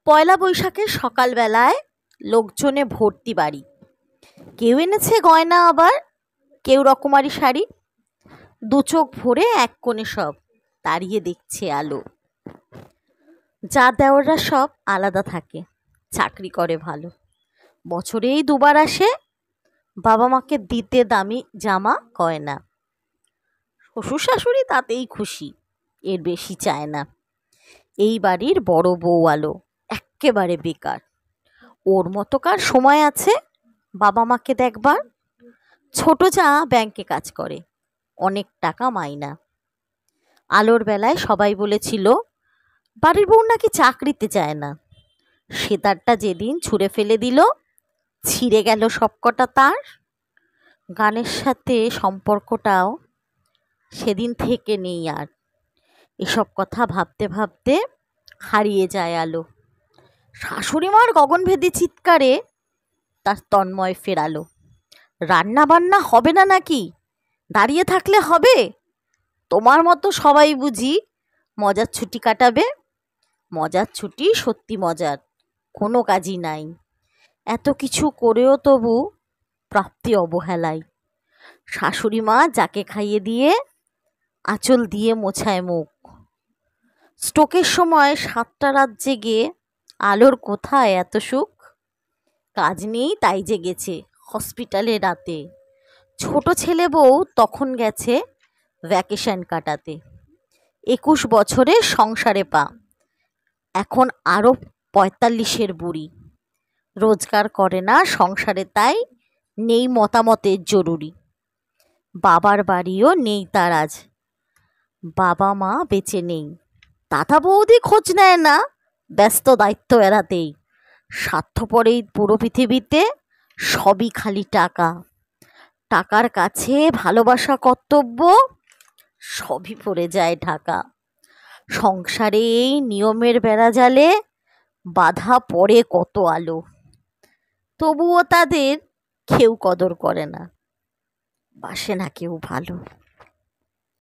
পয়লা বৈশাখের সকালবেলায় লোকজনে ভর্তি বাড়ি। কেউ এনেছে গয়না, আবার কেউ রকমারি শাড়ি। দু চোখ ভরে এক কোণে সব দাঁড়িয়ে দেখছে আলো। যা দেওয়াররা সব আলাদা থাকে, চাকরি করে ভালো। বছরেই দুবার আসে বাবা মাকে দিতে দামি জামা গয়না। শ্বশুর শাশুড়ি তাতেই খুশি, এর বেশি চায় না। এই বাড়ির বড় বউ আলো এক্কেবারে বেকার। ওর মতো কার সময় আছে বাবা মাকে দেখবার? ছোট যা ব্যাংকে কাজ করে, অনেক টাকা মাইনা। আলোর বেলায় সবাই বলেছিল বাড়ির বউ নাকি চাকরিতে যায় না। সেতারটা যেদিন ছুঁড়ে ফেলে দিল, ছিঁড়ে গেল সবকটা তার। গানের সাথে সম্পর্কটাও সেদিন থেকে নেই আর। এসব কথা ভাবতে ভাবতে হারিয়ে যায় আলো। শাশুড়ি মার গগনভেদী চিৎকারে তার তন্ময় ফেরালো। রান্না বান্না হবে না নাকি? দাঁড়িয়ে থাকলে হবে? তোমার মতো সবাই বুঝি মজার ছুটি কাটাবে? মজার ছুটি সত্যি মজার, কোনো কাজই নাই। এত কিছু করেও তবু প্রাপ্তি অবহেলায়। শাশুড়ি মা যাকে খাইয়ে দিয়ে আঁচল দিয়ে মোছায় মুখ। স্ট্রোকের সময় 7টা রাত জেগে আলোর কোথায় এত সুখ? কাজ নেই তাই জেগেছে হসপিটালে রাতে। ছোট ছেলে বউ তখন গেছে ভ্যাকেশন কাটাতে। 21 বছরে সংসারে পা, এখন আরও 45-এর বুড়ি। রোজগার করে না সংসারে, তাই নেই মতামতের জরুরি। বাবার বাড়িও নেই তার আজ, বাবা মা বেঁচে নেই। দাদা বৌদি খোঁজ নেয় না, ব্যস্ত দায়িত্ব এড়াতেই। স্বার্থপরেই পুরো পৃথিবীতে সবই খালি টাকা। টাকার কাছে ভালোবাসা কর্তব্য সবই পড়ে যায় ঢাকা। সংসারে এই নিয়মের বেড়াজালে বাধা পড়ে কত আলো। তবুও তাদের কেউ কদর করে না, বাসে না কেউ ভালো।